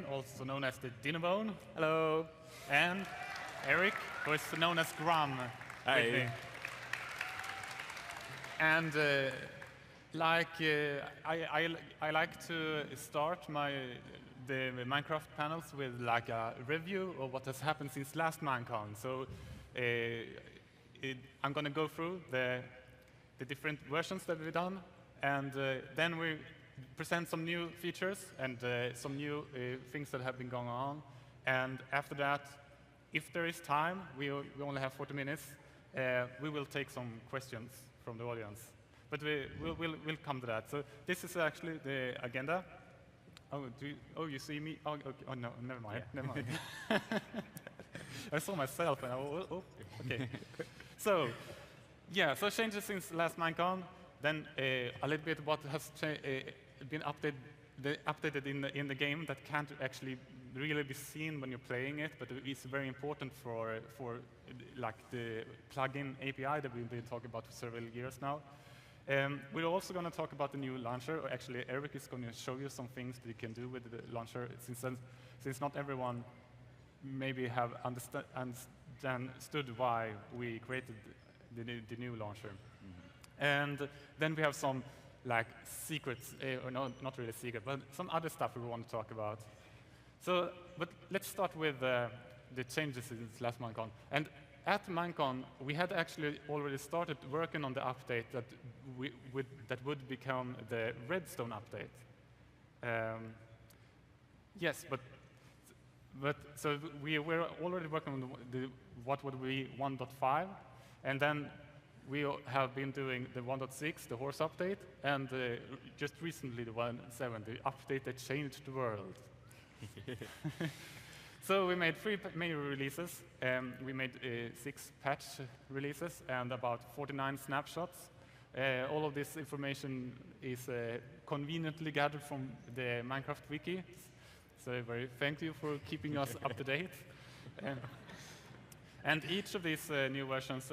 also known as the Dinnerbone. Hello. And Eric, who is known as Grumm. Hi. And I like to start the Minecraft panels with like a review of what has happened since last Minecon. So I'm going to go through the different versions that we've done, and then we present some new features and some new things that have been going on. And after that, if there is time, we only have 40 minutes, we will take some questions from the audience. But we'll come to that. So this is actually the agenda. Oh, you see me? Oh, okay. Oh no, never mind. Yeah. Never mind. I saw myself, and okay. So, yeah, so changes since last Minecon. Then a little bit what has been updated in the game that can't actually really be seen when you're playing it, but it's very important for like the plugin API that we've been talking about for several years now. We're also going to talk about the new launcher. Or actually, Eric is going to show you some things that you can do with the launcher, since not everyone maybe have understood why we created the new launcher. Mm-hmm. And then we have some like secrets, or not really secret, but some other stuff we want to talk about. So, but let's start with the changes since last Minecon. And at Minecon, we had actually already started working on the update that would become the Redstone update. Yes, but so we were already working on what would be 1.5, and then we have been doing the 1.6, the horse update, and just recently the 1.7, the update that changed the world. So we made 3 major releases. We made 6 patch releases and about 49 snapshots. All of this information is conveniently gathered from the Minecraft wiki. So very thank you for keeping us up to date. And each of these new versions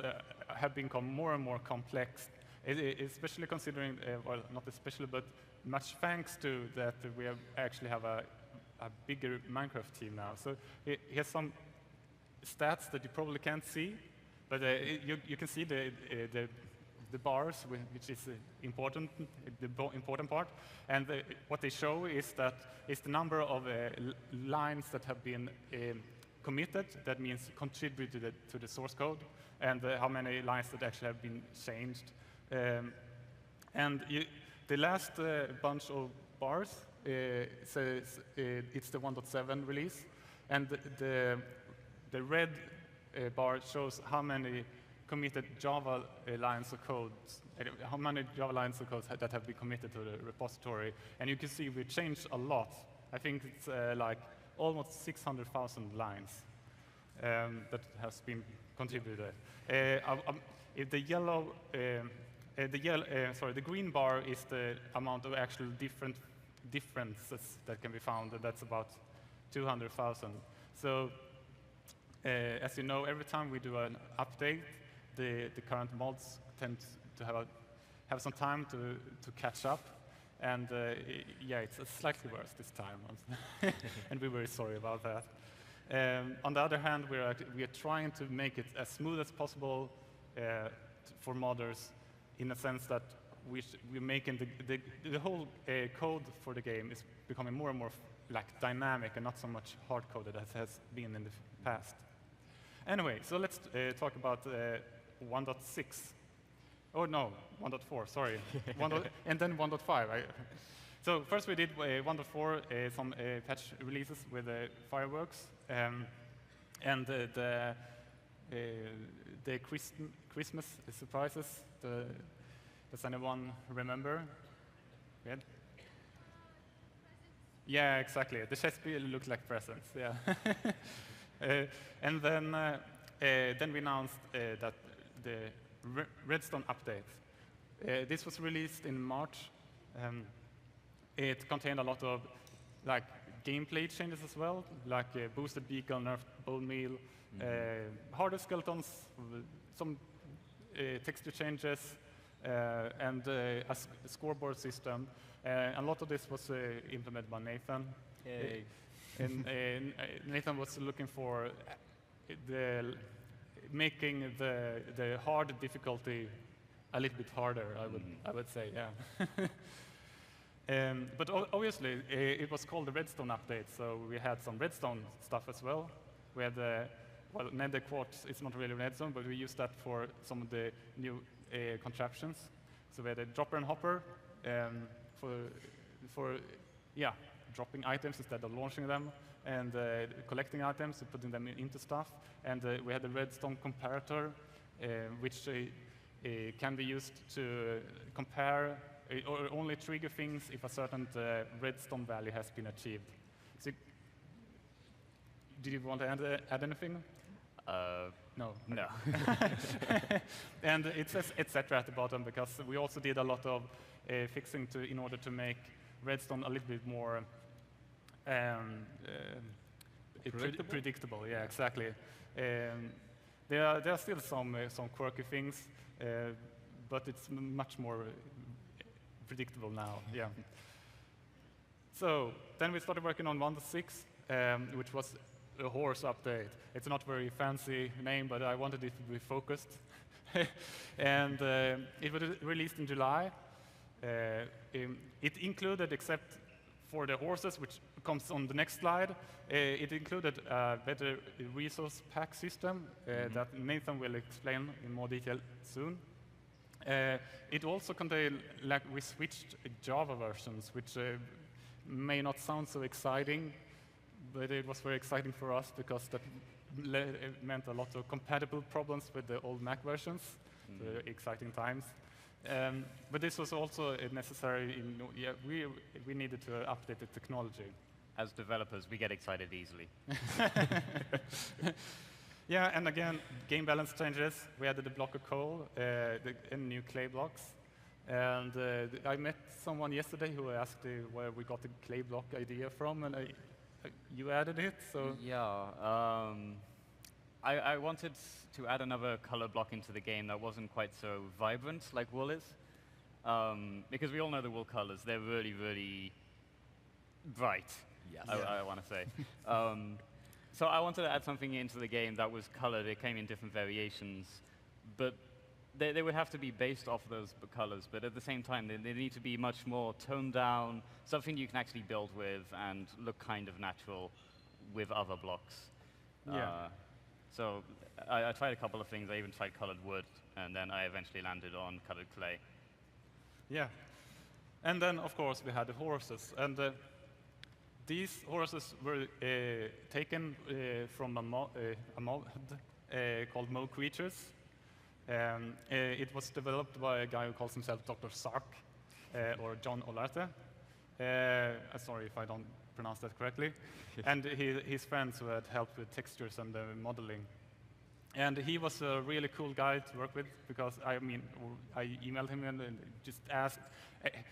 have become more and more complex, especially considering, well, not especially, but much thanks to that we actually have a bigger Minecraft team now. So here's some stats that you probably can't see, but you can see the bars, which is important, the important part. And what they show is that it's the number of lines that have been committed, that means contributed to the source code, and how many lines that actually have been changed. And the last bunch of bars says it's the 1.7 release, and the red bar shows how many committed Java lines of code, how many Java lines of code that have been committed to the repository. And you can see we changed a lot. I think it's like almost 600,000 lines that has been contributed. The green bar is the amount of actual differences that can be found, and that's about 200,000. So, as you know, every time we do an update, the current mods tend to have some time to catch up, and yeah, it's slightly worse this time, and we're very sorry about that. On the other hand, we are trying to make it as smooth as possible for modders, in a sense that we're making the whole code for the game is becoming more and more like dynamic and not so much hard-coded as has been in the past. Anyway, so let's talk about 1.6. Oh no, 1.4, sorry. And then 1.5. So first we did 1.4, some patch releases with fireworks, and the Christmas surprises. Does anyone remember? Yeah. Yeah, exactly. The chest looked like presents. Yeah. And then we announced that the Redstone update. This was released in March. It contained a lot of like gameplay changes as well, like boosted beacon, nerfed bone meal, harder skeletons, some texture changes, and a scoreboard system. A lot of this was implemented by Nathan. And Nathan was looking for making the hard difficulty a little bit harder. I would say, yeah. But obviously, it was called the Redstone update, so we had some Redstone stuff as well. We had well, nether quartz. It's not really Redstone, but we used that for some of the new contraptions. So we had a dropper and hopper for dropping items instead of launching them, and collecting items and putting them into stuff. And we had a redstone comparator, which can be used to compare or only trigger things if a certain redstone value has been achieved. So, did you want to add anything? No. No. And it says etc. at the bottom because we also did a lot of fixing in order to make redstone a little bit more predictable. Yeah, exactly. There are still some quirky things, but it's much more predictable now. Yeah. So then we started working on 1.6, which was a horse update. It's not a very fancy name, but I wanted it to be focused. And it was released in July. It included, except for the horses, which comes on the next slide, it included a better resource pack system that Nathan will explain in more detail soon. It also contained, like, we switched Java versions, which may not sound so exciting, but it was very exciting for us because that meant a lot of compatible problems with the old Mac versions. So exciting times. But this was also necessary. We needed to update the technology. As developers, we get excited easily. Yeah, and again, game balance changes. We added a block of coal and new clay blocks. And I met someone yesterday who asked where we got the clay block idea from, and you added it, so... Yeah, I wanted to add another color block into the game that wasn't quite so vibrant like wool is. Because we all know the wool colors. They're really, really bright, yes. I want to say. So I wanted to add something into the game that was colored. It came in different variations, but they would have to be based off those colors, but at the same time, they need to be much more toned down, something you can actually build with and look kind of natural with other blocks. Yeah. So I tried a couple of things. I even tried colored wood, and then I eventually landed on colored clay. Yeah. And then, of course, we had the horses. And these horses were taken from a mod called Mo Creatures. It was developed by a guy who calls himself Dr. Sark, or John Olarte. Sorry if I don't pronounce that correctly. And his friends who had helped with textures and modeling. And he was a really cool guy to work with because, I emailed him and just asked.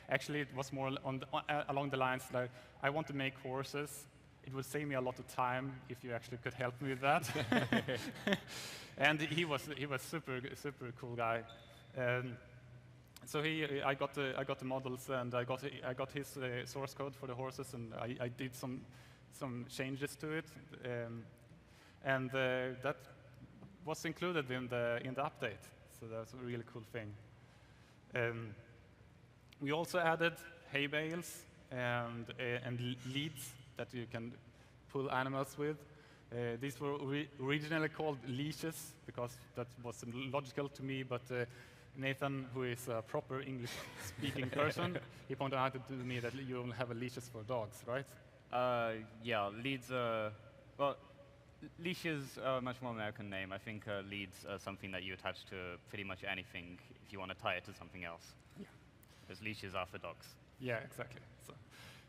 Actually, it was more along the lines like, I want to make horses. It would save me a lot of time if you actually could help me with that. And he was super cool guy. So I got the models, and I got his source code for the horses, and I did some changes to it, and that was included in the update. So that's a really cool thing. We also added hay bales and leads that you can pull animals with. These were originally called leashes because that was logical to me, but Nathan, who is a proper English-speaking person, he pointed out to me that you only have leashes for dogs, right? Yeah, leads well, leashes are a much more American name. I think leads are something that you attach to pretty much anything if you want to tie it to something else. Yeah. Because leashes are for dogs. Yeah, exactly. So,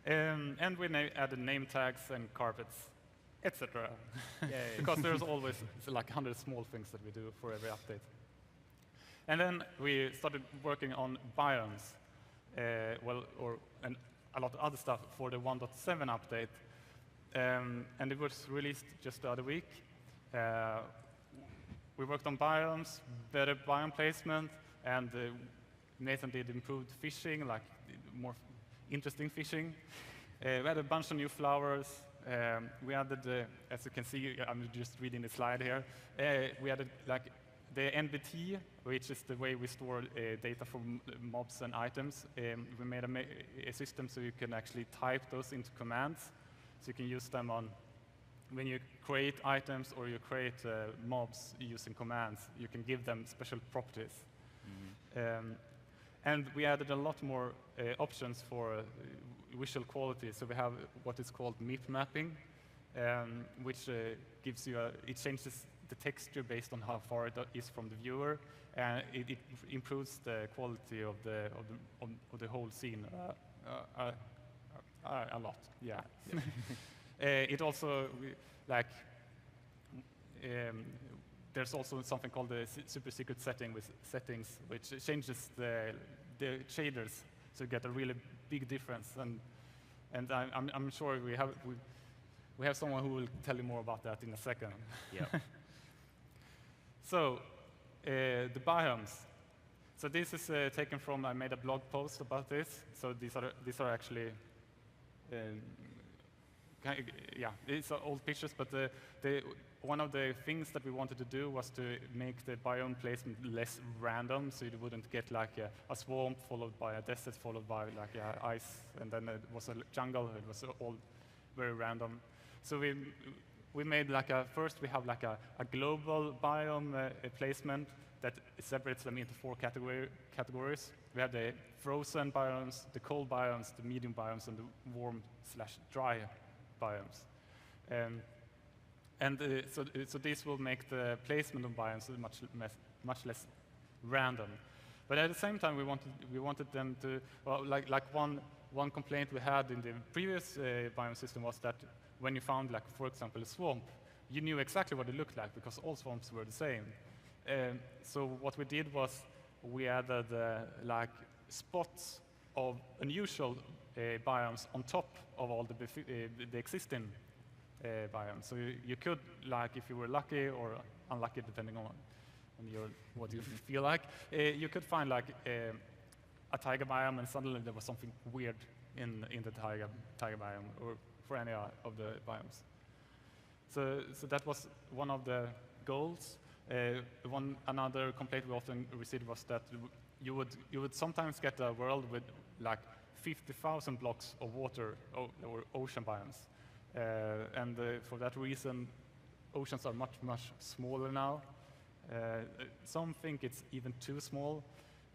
and we added name tags and carpets, etc. Because there's always like 100 small things that we do for every update. And then we started working on biomes, and a lot of other stuff for the 1.7 update. And it was released just the other week. We worked on biomes, better biome placement, and Nathan did improved fishing, like more interesting fishing. We had a bunch of new flowers, we added, as you can see, I'm just reading the slide here. We added like the NBT, which is the way we store data from mobs and items. We made a system so you can actually type those into commands, so you can use them on when you create items or you create mobs using commands. You can give them special properties. And we added a lot more options for visual quality. So we have what is called MIP mapping, which gives you it changes the texture based on how far it is from the viewer, and it improves the quality of the whole scene a lot. Yeah. It also there's also something called the super secret settings, which changes the shaders, so you get a really big difference. And I'm sure we have someone who will tell you more about that in a second. Yeah. So the biomes. So this is taken from, I made a blog post about this. So these are actually yeah, these are old pictures, but one of the things that we wanted to do was to make the biome placement less random, so you wouldn't get like a swamp followed by a desert followed by like ice, and then it was a jungle. It was all very random. So we made like first we have like a global biome placement that separates them into 4 categories. We have the frozen biomes, the cold biomes, the medium biomes, and the warm/dry biomes. So this will make the placement of biomes much less random. But at the same time, we wanted them to, well, like one complaint we had in the previous biome system was that when you found, like, for example, a swamp, you knew exactly what it looked like because all swamps were the same. So what we did was we added like spots of unusual biomes on top of all the existing biomes. So you could, like, if you were lucky or unlucky, depending on what you feel like, you could find like a tiger biome, and suddenly there was something weird in the tiger biome, or for any of the biomes. So that was one of the goals. Another complaint we often received was that you would sometimes get a world with like 50,000 blocks of water or ocean biomes, and for that reason, oceans are much smaller now. Some think it's even too small,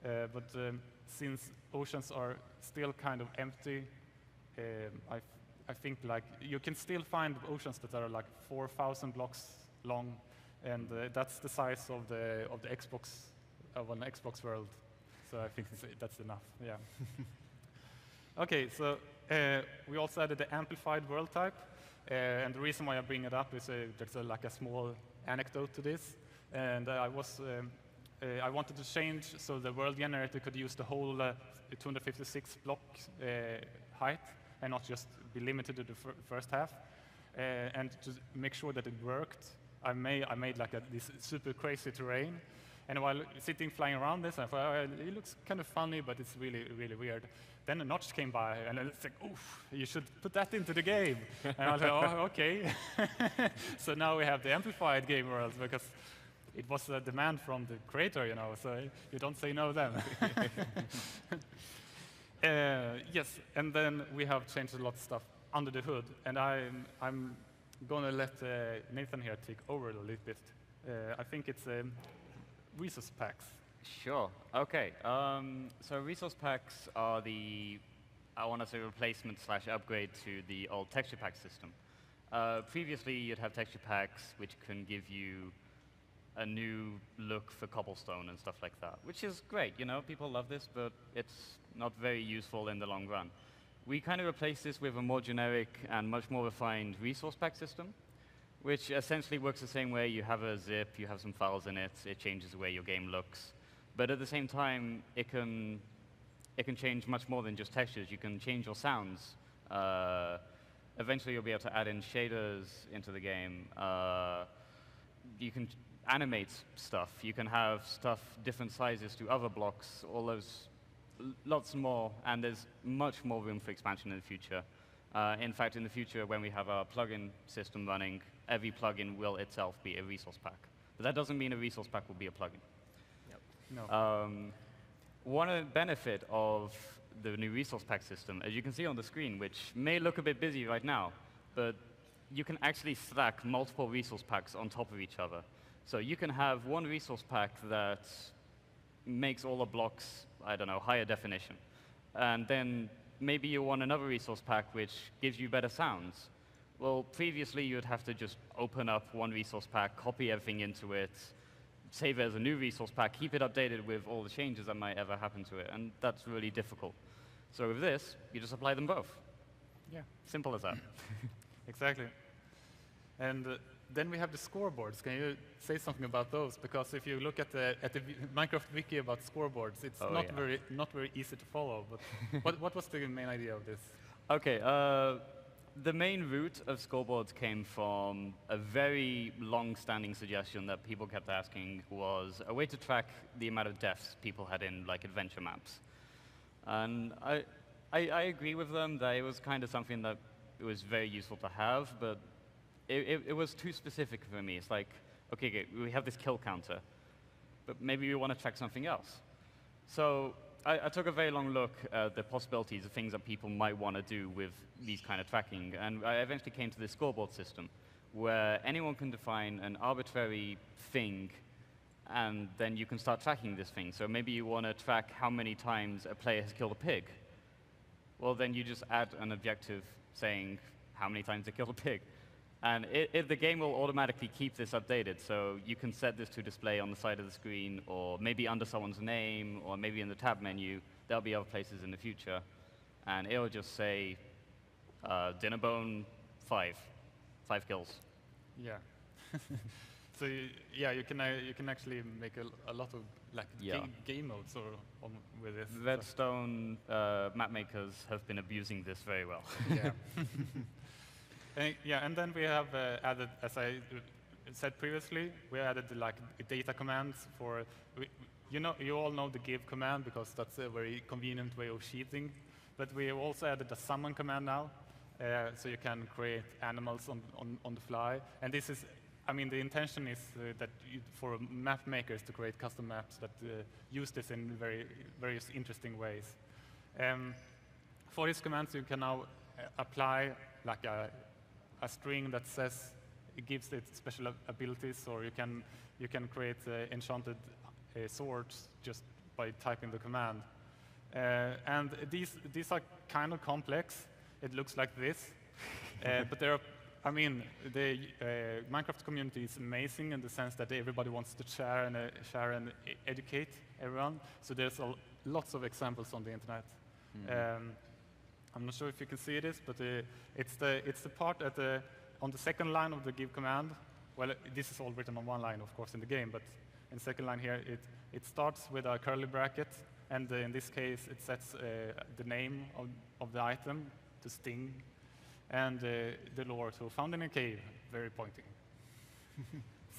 but since oceans are still kind of empty, I think like you can still find oceans that are like 4,000 blocks long, and that's the size of the Xbox of an Xbox world. So I think that's enough. Yeah. Okay, so we also added the amplified world type, and the reason why I bring it up is there's like a small anecdote to this, and I wanted to change so the world generator could use the whole 256 block height and not just be limited to the first half, and to make sure that it worked, I made like this super crazy terrain. And while flying around this, I thought, oh, it looks kind of funny, but it's really, really weird. Then a notch came by, and it's like, oof, you should put that into the game. And I was like, oh, okay. So now we have the amplified game world, because it was a demand from the creator, you know, so you don't say no then. Yes, and then we have changed a lot of stuff under the hood, and I'm going to let Nathan here take over a little bit. I think it's resource packs. Sure. Okay. So resource packs are I want to say, replacement / upgrade to the old texture pack system. Previously, you'd have texture packs which can give you a new look for cobblestone and stuff like that, which is great. You know, people love this, but it's not very useful in the long run. We kind of replaced this with a more generic and much more refined resource pack system, which essentially works the same way. You have a zip, you have some files in it, it changes the way your game looks. But at the same time, it can change much more than just textures. You can change your sounds. Eventually, you'll be able to add in shaders into the game. You can animate stuff. You can have stuff different sizes to other blocks, all those, lots more, and there's much more room for expansion in the future. In fact, in the future, when we have our plugin system running, every plugin will itself be a resource pack. But that doesn't mean a resource pack will be a plugin. Yep. No. One benefit of the new resource pack system, as you can see on the screen, which may look a bit busy right now, but you can actually stack multiple resource packs on top of each other. So you can have one resource pack that makes all the blocks, I don't know, higher definition. And then maybe you want another resource pack which gives you better sounds. Well, previously you'd have to just open up one resource pack, copy everything into it, save it as a new resource pack, keep it updated with all the changes that might ever happen to it, and that's really difficult. So with this, you just apply them both. Yeah. Simple as that. Exactly. And then we have the scoreboards. Can you say something about those? Because if you look at the Minecraft wiki about scoreboards, it's not very easy to follow. But what was the main idea of this? Okay. The main root of scoreboards came from a very long-standing suggestion that people kept asking, was a way to track the amount of deaths people had in like adventure maps. And I agree with them that it was kind of something that it was very useful to have, but it was too specific for me. It's like, okay, we have this kill counter, but maybe we want to track something else. So I took a very long look at the possibilities of things that people might want to do with these kind of tracking, and I eventually came to this scoreboard system, where anyone can define an arbitrary thing, and then you can start tracking this thing. So maybe you want to track how many times a player has killed a pig. Well, then you just add an objective saying how many times they killed a pig. And the game will automatically keep this updated, so you can set this to display on the side of the screen, or maybe under someone's name, or maybe in the tab menu. There'll be other places in the future. And it'll just say, Dinnerbone 5 kills. Yeah. So you can actually make a lot of like game modes with this. Redstone map makers have been abusing this very well. Yeah. And then we have added, as I said previously, we added like data commands for. You all know the give command because that's a very convenient way of cheating. But we have also added a summon command now, so you can create animals on the fly. And this is, I mean, the intention is that for map makers to create custom maps that use this in various interesting ways. For these commands, you can now apply like a string that says it gives it special abilities, or you can create enchanted swords just by typing the command. And these are kind of complex. It looks like this, but there are. I mean, the Minecraft community is amazing in the sense that everybody wants to share and educate everyone. So there's lots of examples on the internet. I'm not sure if you can see this, but it's the part on the second line of the give command. Well, this is all written on one line, of course, in the game, but in the second line here, it starts with a curly bracket, and in this case, it sets the name of the item to Sting, and the lore to found in a cave, very pointing.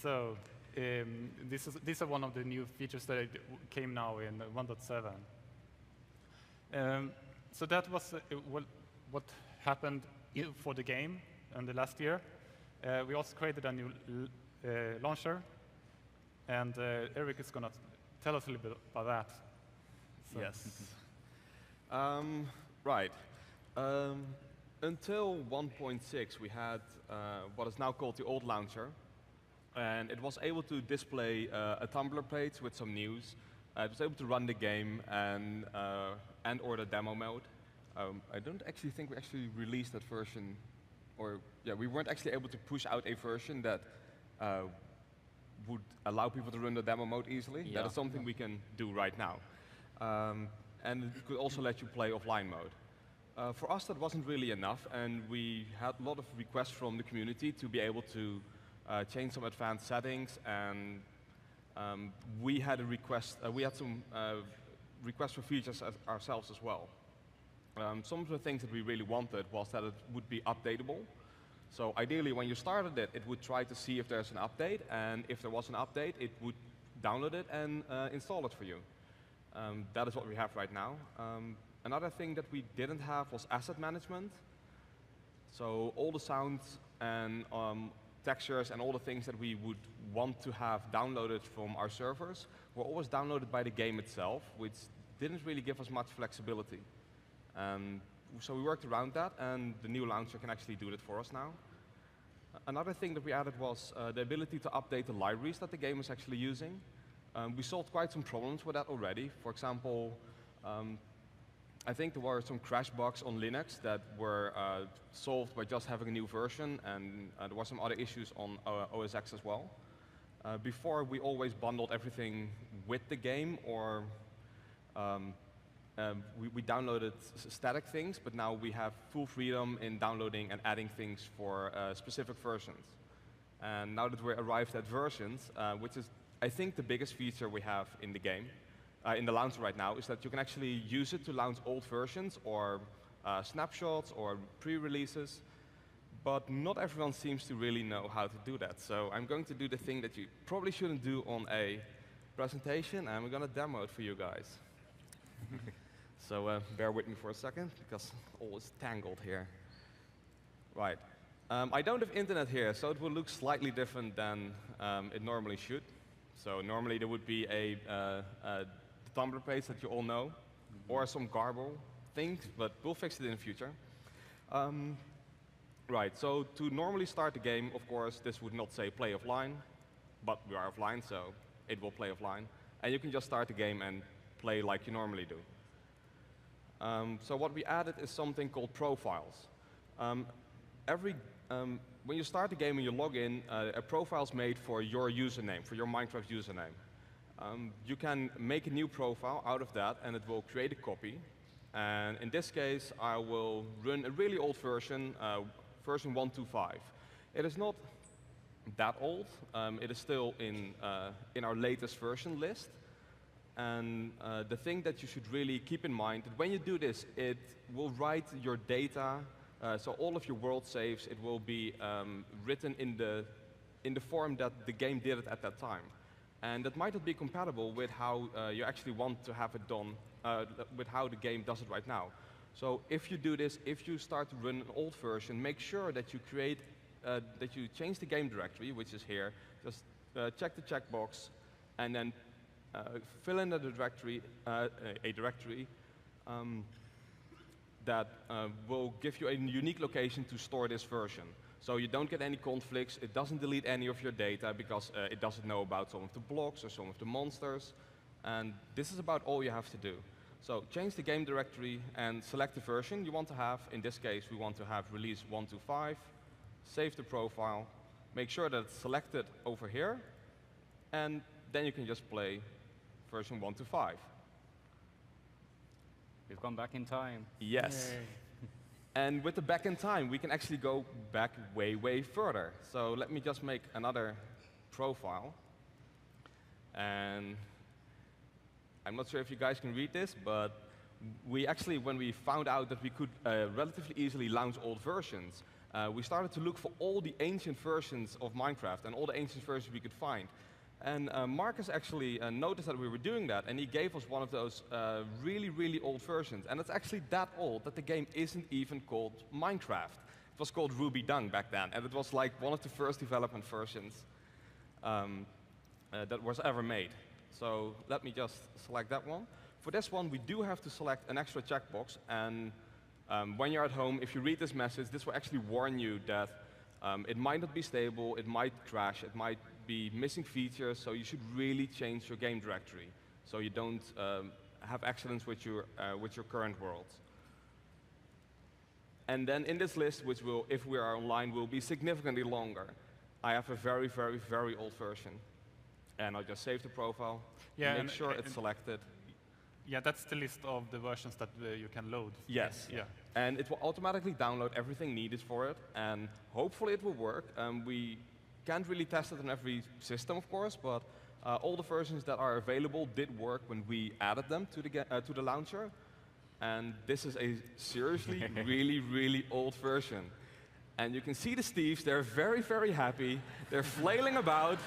So these are one of the new features that came now in 1.7. So that was what happened for the game in the last year. We also created a new launcher, and Eric is going to tell us a little bit about that. So. Yes. Right. Until 1.6, we had what is now called the old launcher, and it was able to display a Tumblr page with some news. It was able to run the game and/or the demo mode. I don't actually think we actually released that version, or we weren't actually able to push out a version that would allow people to run the demo mode easily. Yeah. That is something we can do right now, and it could also let you play offline mode. For us, that wasn't really enough, and we had a lot of requests from the community to be able to change some advanced settings, and we had a request. We had some requests for features ourselves as well. Some of the things that we really wanted was that it would be updatable. So ideally, when you started it, it would try to see if there's an update, and if there was an update, it would download it and install it for you. That is what we have right now. Another thing that we didn't have was asset management. So all the sounds and textures and all the things that we would want to have downloaded from our servers were always downloaded by the game itself, which didn't really give us much flexibility. So we worked around that, and the new launcher can actually do that for us now. Another thing that we added was the ability to update the libraries that the game is actually using. We solved quite some problems with that already. For example, I think there were some crash bugs on Linux that were solved by just having a new version, and there were some other issues on OS X as well. Before, we always bundled everything with the game, or we downloaded static things, but now we have full freedom in downloading and adding things for specific versions. And now that we're arrived at versions, which is, I think, the biggest feature we have in the game, in the launcher right now, is that you can actually use it to launch old versions or snapshots or pre-releases, but not everyone seems to really know how to do that. So I'm going to do the thing that you probably shouldn't do on a presentation, and we're going to demo it for you guys. So bear with me for a second, because all is tangled here. Right. I don't have internet here, so it will look slightly different than it normally should. So normally there would be a Tumblr page that you all know, or some garble things, but we'll fix it in the future. Right, so to normally start the game, of course, this would not say play offline, but we are offline, so it will play offline. And you can just start the game and play like you normally do. So what we added is something called profiles. When you start the game and you log in, a profile is made for your username, for your Minecraft username. You can make a new profile out of that, and it will create a copy. And in this case, I will run a really old version, version 1.2.5. It is not that old. It is still in our latest version list. And the thing that you should really keep in mind, that when you do this, it will write your data. So all of your world saves, it will be written in the form that the game did it at that time. And that might not be compatible with how you actually want to have it done, with how the game does it right now. So if you do this, if you start to run an old version, make sure that you create, that you change the game directory, which is here. Just check the checkbox, and then fill in the directory, a directory that will give you a unique location to store this version. So you don't get any conflicts, it doesn't delete any of your data because it doesn't know about some of the blocks or some of the monsters. And this is about all you have to do. So change the game directory and select the version you want to have. In this case, we want to have release 1.2.5. Save the profile, make sure that it's selected over here, and then you can just play version 1.2.5. We've gone back in time. Yes. Yay. And with the back in time, we can actually go back way, way further. So let me just make another profile. And I'm not sure if you guys can read this, but we actually, when we found out that we could relatively easily launch old versions, we started to look for all the ancient versions of Minecraft and all the ancient versions we could find. And Marcus actually noticed that we were doing that, and he gave us one of those really, really old versions. And it's actually that old that the game isn't even called Minecraft. It was called Ruby Dung back then, and it was like one of the first development versions that was ever made. So let me just select that one. For this one, we do have to select an extra checkbox, and when you're at home, if you read this message, this will actually warn you that it might not be stable, it might crash, it might be missing features, so you should really change your game directory so you don't have accidents with your current world. And then in this list, which will, if we are online, will be significantly longer, I have a very, very, very old version. And I'll just save the profile, make sure it's selected. Yeah, that's the list of the versions that you can load. Yes. Yeah. And it will automatically download everything needed for it, and hopefully it will work. We can't really test it on every system, of course, but all the versions that are available did work when we added them to the launcher. And this is a seriously really, really old version. And you can see the Steves, they're very, very happy. They're flailing about.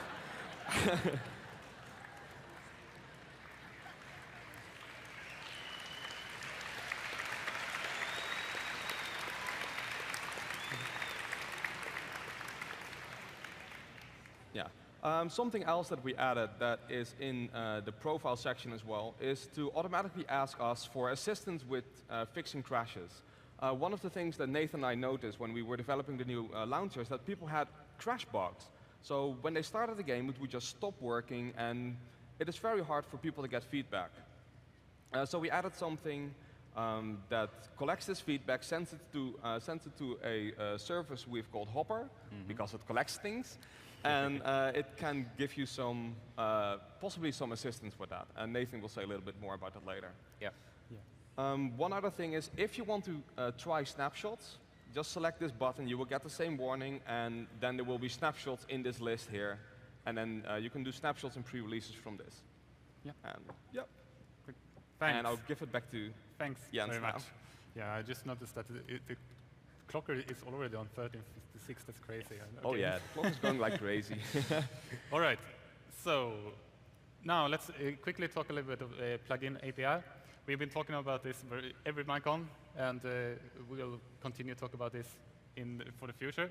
Yeah. Something else that we added that is in the profile section as well is to automatically ask us for assistance with fixing crashes. One of the things that Nathan and I noticed when we were developing the new launcher is that people had crash bugs. So when they started the game, it would just stop working, and it is very hard for people to get feedback. So we added something that collects this feedback, sends it to a service we've called Hopper, because it collects things, and it can give you some, possibly some assistance with that. And Nathan will say a little bit more about that later. Yeah. One other thing is, if you want to try snapshots, just select this button, you will get the same warning, and then there will be snapshots in this list here. And then you can do snapshots and pre-releases from this. Yeah. And, yep. Thanks. And I'll give it back to Thanks Jens very now. much. Yeah, I just noticed that the clock is already on 13:56. That's crazy. Okay. Oh yeah, the clock is going like crazy. All right. So now let's quickly talk a little bit of plugin API. We've been talking about this every Minecon, and we'll continue to talk about this for the future.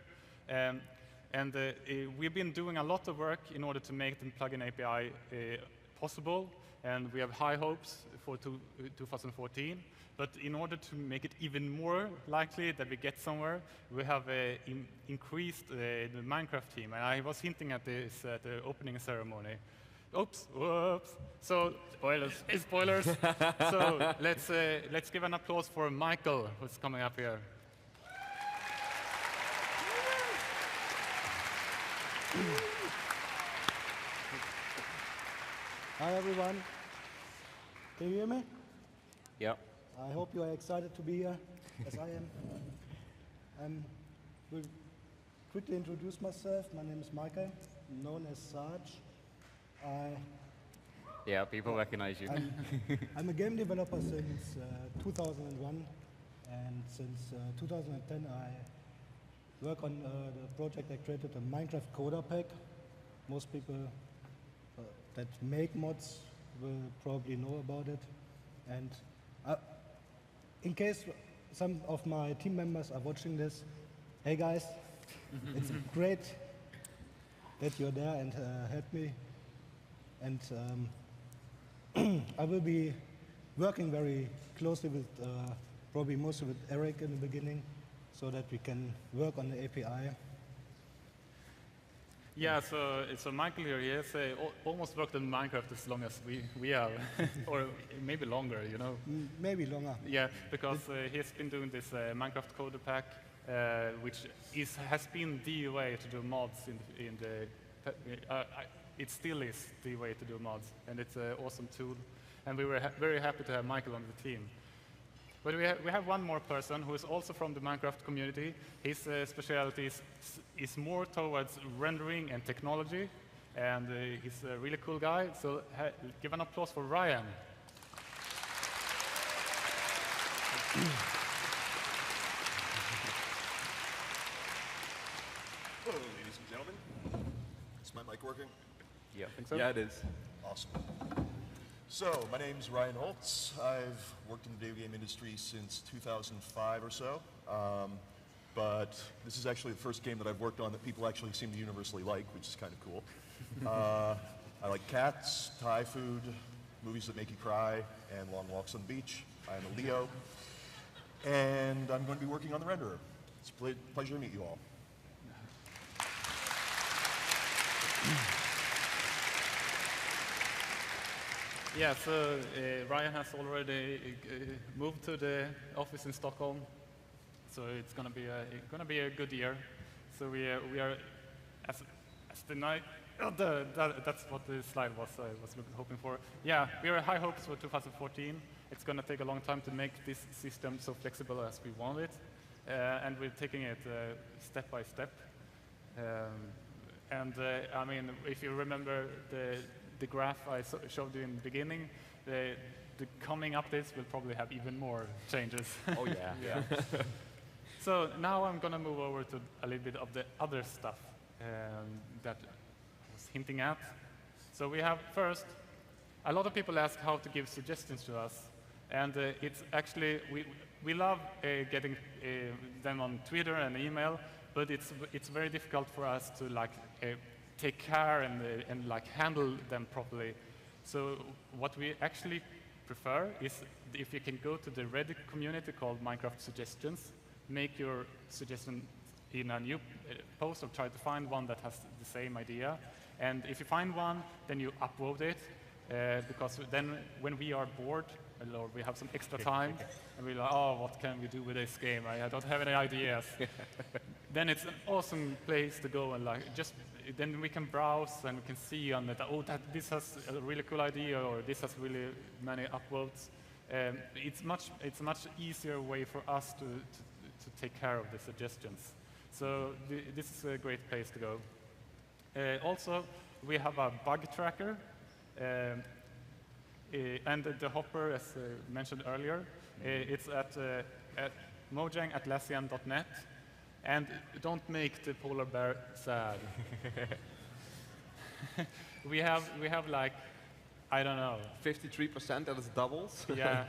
We've been doing a lot of work in order to make the plugin API possible, and we have high hopes for 2014. But in order to make it even more likely that we get somewhere, we have increased the Minecraft team. And I was hinting at this at the opening ceremony. Oops, whoops. So Spoilers. spoilers. So let's give an applause for Michael, who's coming up here. Hi everyone. Can you hear me? Yeah. I hope you are excited to be here, as I am. I will quickly introduce myself. My name is Michael, known as Sarge. Yeah, people recognize you. I'm a game developer since 2001, and since 2010 I work on the project I created, a Minecraft coder pack. Most people that make mods will probably know about it. And in case some of my team members are watching this, hey guys, it's great that you're there and help me. And I will be working very closely with, probably mostly with Eric in the beginning, so that we can work on the API. Yeah, so Michael here, he has almost worked in Minecraft as long as we have, or maybe longer, you know. Maybe longer. Yeah, because he's been doing this Minecraft coder pack, which has been the way to do mods it still is the way to do mods, and it's an awesome tool. And we were very happy to have Michael on the team. But we have one more person who is also from the Minecraft community. His specialty is more towards rendering and technology, and he's a really cool guy. So give an applause for Ryan. Hello, ladies and gentlemen. Is my mic working? Yeah. Think so? Yeah, it is. Awesome. So, my name's Ryan Holtz. I've worked in the video game industry since 2005 or so. But this is actually the first game that I've worked on that people actually seem to universally like, which is kind of cool. I like cats, Thai food, movies that make you cry, and long walks on the beach. I'm a Leo, and I'm going to be working on the renderer. It's a pleasure to meet you all. Yeah, so Ryan has already moved to the office in Stockholm, so it's gonna be a good year. So we are as the night. Oh, that's what the slide was. I was hoping for. Yeah, we are high hopes for 2014. It's gonna take a long time to make this system so flexible as we want it, and we're taking it step by step. I mean, if you remember the graph I showed you in the beginning, the coming updates will probably have even more changes. Oh yeah. Yeah. So now I'm going to move over to a little bit of the other stuff that I was hinting at. So we have first, a lot of people ask how to give suggestions to us, and it's actually we love getting them on Twitter and email, but it's very difficult for us to take care and like handle them properly. So what we actually prefer is if you can go to the Reddit community called Minecraft Suggestions, make your suggestion in a new post or try to find one that has the same idea. And if you find one, then you upvote it, because then when we are bored or we have some extra time, and we're like, oh, what can we do with this game? I don't have any ideas. Then it's an awesome place to go and like just then we can browse and we can see on it, oh, this has a really cool idea, or this has really many upvotes. It's a much easier way for us to take care of the suggestions. So this is a great place to go. Also, we have a bug tracker, and the hopper, as mentioned earlier, it's at mojangatlassian.net. And don't make the polar bear sad. we have like, I don't know, 53%, that is doubles. yeah,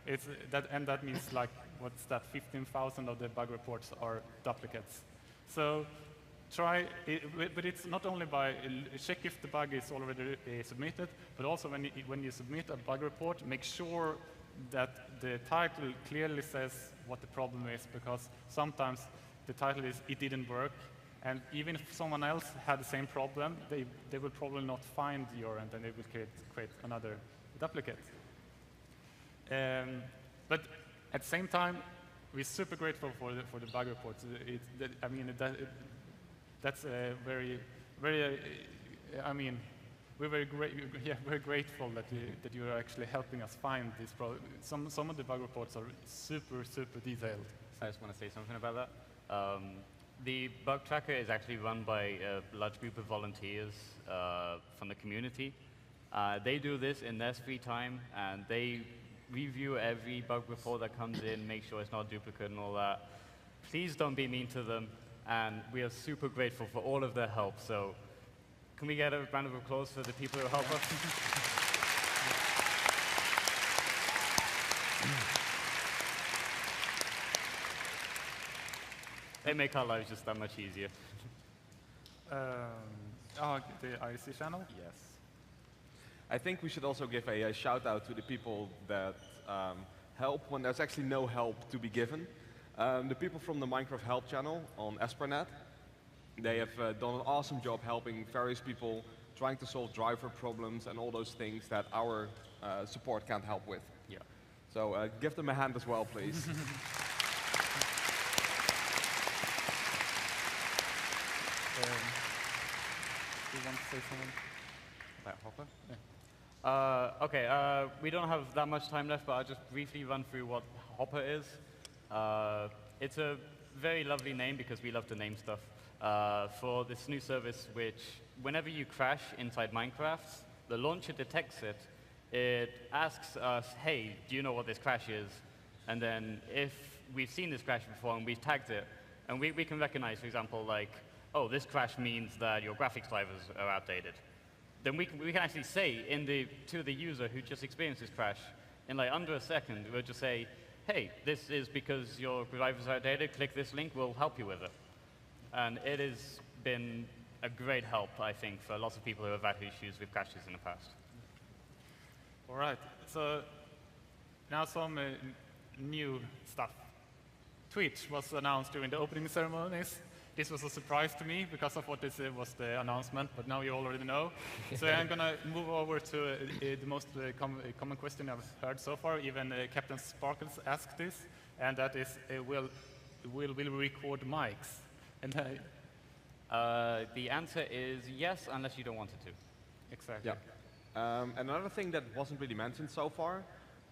it's that, and that means like, what's that? 15,000 of the bug reports are duplicates. So try, but it's not only by check if the bug is already submitted, but also when you submit a bug report, make sure that the title clearly says what the problem is, because sometimes the title is "It didn't work," and even if someone else had the same problem, they will probably not find your end, and they will create another duplicate. But at the same time, we're super grateful for the bug reports. That's very. I mean, we're very grateful that you are actually helping us find this problem. Some of the bug reports are super detailed. I just want to say something about that. The bug tracker is actually run by a large group of volunteers from the community. They do this in their free time, and they review every bug report that comes in, make sure it's not duplicate and all that. Please don't be mean to them, and we are super grateful for all of their help. So can we get a round of applause for the people who help us? They make our lives just that much easier. The IRC channel? Yes. I think we should also give a shout out to the people that help when there's actually no help to be given. The people from the Minecraft Help channel on Espernet, they have done an awesome job helping various people trying to solve driver problems and all those things that our support can't help with. Yeah. So give them a hand as well, please. Do you want to say something about Hopper? Yeah. Okay, we don't have that much time left, but I'll just briefly run through what Hopper is. It's a very lovely name because we love to name stuff. For this new service, which whenever you crash inside Minecraft, the launcher detects it. It asks us, hey, do you know what this crash is? And then if we've seen this crash before and we've tagged it, and we can recognize, for example, like, oh, this crash means that your graphics drivers are outdated. Then we can actually say to the user who just experienced this crash, in like under a second, we'll just say, hey, this is because your drivers are outdated, click this link, we'll help you with it. And it has been a great help, I think, for lots of people who have had issues with crashes in the past. All right, so now some new stuff. Twitch was announced during the opening ceremonies. This was a surprise to me because of what this was the announcement, but now you already know. So I'm going to move over to the most common question I've heard so far. Even Captain Sparkles asked this, and that is, will we record mics? And the answer is yes, unless you don't want it to. Exactly. Yeah. Another thing that wasn't really mentioned so far,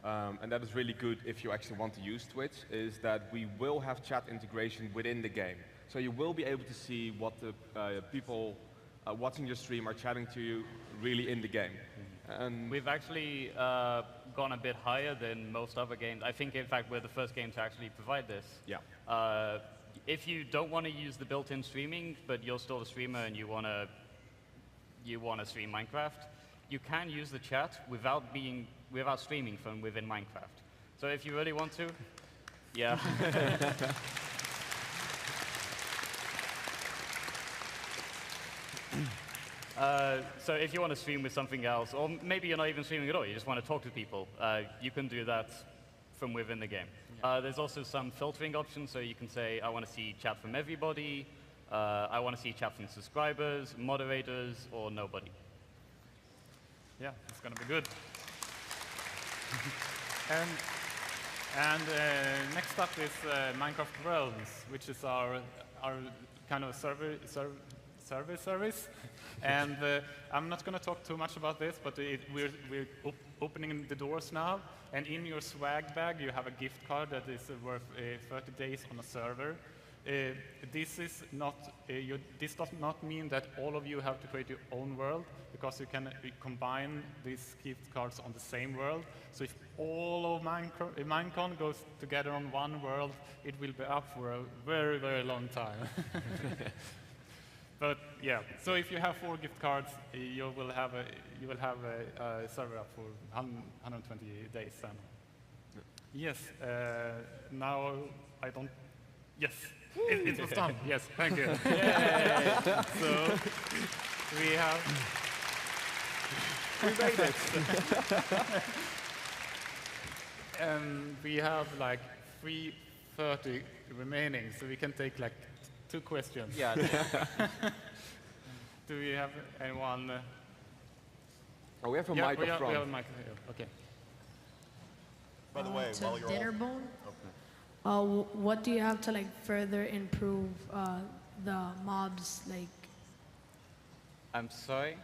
and that is really good if you actually want to use Twitch, is that we will have chat integration within the game. So you will be able to see what the people watching your stream are chatting to you really in the game. And we've actually gone a bit higher than most other games. I think, in fact, we're the first game to actually provide this. Yeah. If you don't want to use the built-in streaming, but you're still a streamer and you want to stream Minecraft, you can use the chat without streaming from within Minecraft. So if you really want to, yeah. So if you want to stream with something else, or maybe you're not even streaming at all, you just want to talk to people, you can do that from within the game. There's also some filtering options, so you can say, I want to see chat from everybody, I want to see chat from subscribers, moderators, or nobody. Yeah, it's going to be good. and next up is Minecraft Realms, which is our kind of service. And I'm not going to talk too much about this, but we're opening the doors now. And in your swag bag, you have a gift card that is worth 30 days on a server. This does not mean that all of you have to create your own world, because you can combine these gift cards on the same world. So if all of Minecon goes together on one world, it will be up for a very, very long time. But yeah, so if you have 4 gift cards, you will have a server up for 120 days. Yes. Now I don't. Yes. It was done. Yes. Thank you. So we made it. We have like 3:30 remaining, so we can take like 2 questions. Yeah. Do we have anyone? Oh, we have a Yeah, mic we up have a front. mic here. Okay. By the way, to while you're Dinnerbone, all... what do you have to like further improve the mobs? I'm sorry?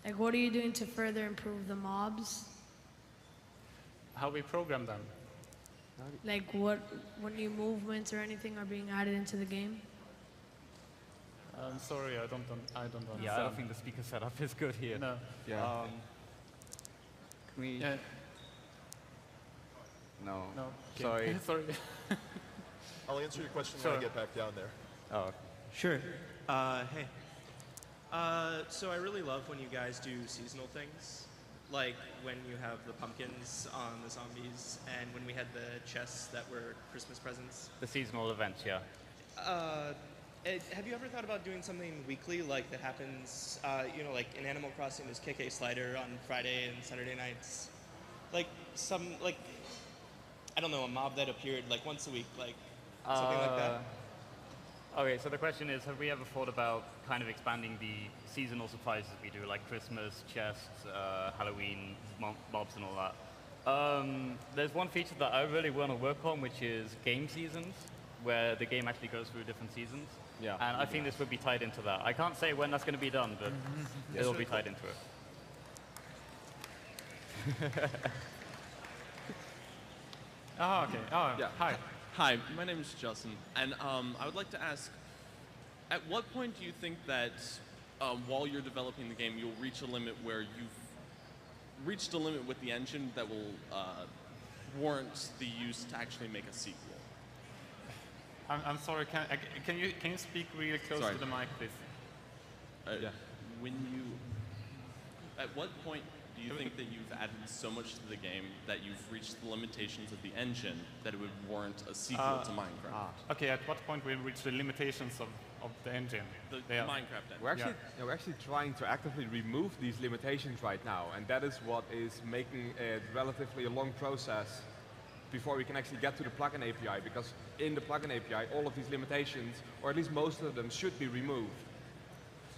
Like what are you doing to further improve the mobs? How we program them? Like what new movements or anything are being added into the game? I'm sorry, I don't understand. Yeah, I don't think the speaker setup is good here. No. Yeah. Can we... Yeah. No. No. Okay. Sorry. Sorry. I'll answer your question when I Sure. get back down there. Oh, Sure. Hey. So I really love when you guys do seasonal things, like when you have the pumpkins on the zombies, and when we had the chests that were Christmas presents. the seasonal events, yeah. Have you ever thought about doing something weekly, like that happens, like in Animal Crossing, there's KK Slider on Friday and Saturday nights? Like I don't know, a mob that appeared like once a week, like something like that? Okay, so the question is, have we ever thought about kind of expanding the seasonal surprises we do, like Christmas, chests, Halloween, mobs and all that? There's one feature that I really want to work on, which is game seasons, where the game actually goes through different seasons. Yeah. And I think this would be tied into that. I can't say when that's going to be done, but it'll be tied into it. Oh, okay. Oh, Yeah. hi. Hi, my name is Justin, and I would like to ask, at what point do you think that while you're developing the game, you'll reach a limit where you've reached a limit with the engine that will warrant the use to actually make a sequel? I'm sorry. Can you speak really close Sorry. to the mic, please? Yeah. At what point do you think that you've added so much to the game that you've reached the limitations of the engine that it would warrant a sequel to Minecraft? Okay. At what point we reach the limitations of the engine? The Yeah. Minecraft engine. We're actually trying to actively remove these limitations right now, and that is what is making it relatively a long process before we can actually get to the plugin API, because in the plugin API, all of these limitations, or at least most of them, should be removed.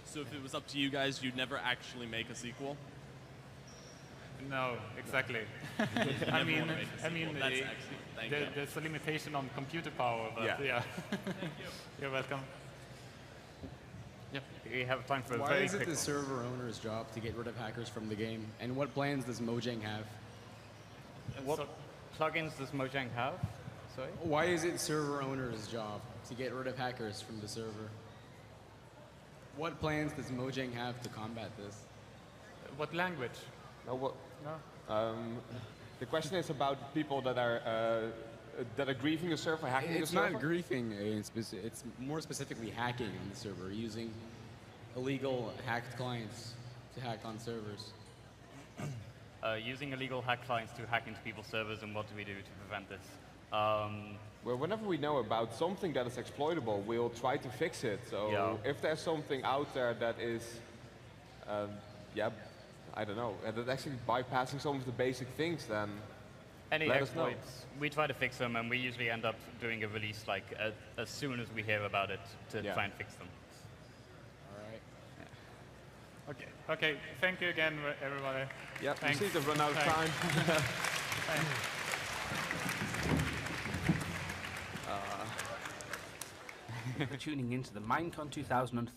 So if it was up to you guys, you'd never actually make a sequel? No, exactly. I mean, that's uh, excellent. Thank you. there's a limitation on computer power, but Yeah. You're welcome. We have time for a Why very is it quick the one. server owner's job to get rid of hackers from the game? And what plans does Mojang have? What So- plugins does Mojang have? Sorry? Why is it server owner's job to get rid of hackers from the server? What plans does Mojang have to combat this? What language? Now, what, No. the question is about people that are griefing the server, hacking It's the server? not griefing, it's more specifically hacking on the server, using illegal hacked clients to hack on servers. Using illegal hack clients to hack into people's servers, and what do we do to prevent this? Well, whenever we know about something that is exploitable, we'll try to fix it. So Yeah. if there's something out there that is Yeah, I don't know. That actually bypassing some of the basic things, then Any let us know. exploits, we try to fix them, and we usually end up doing a release like as soon as we hear about it to try and fix them. All right. Okay. Okay. Thank you again, everybody. Yeah, we Thanks. seem to have run out of time. Thanks. For tuning into the Minecon 2013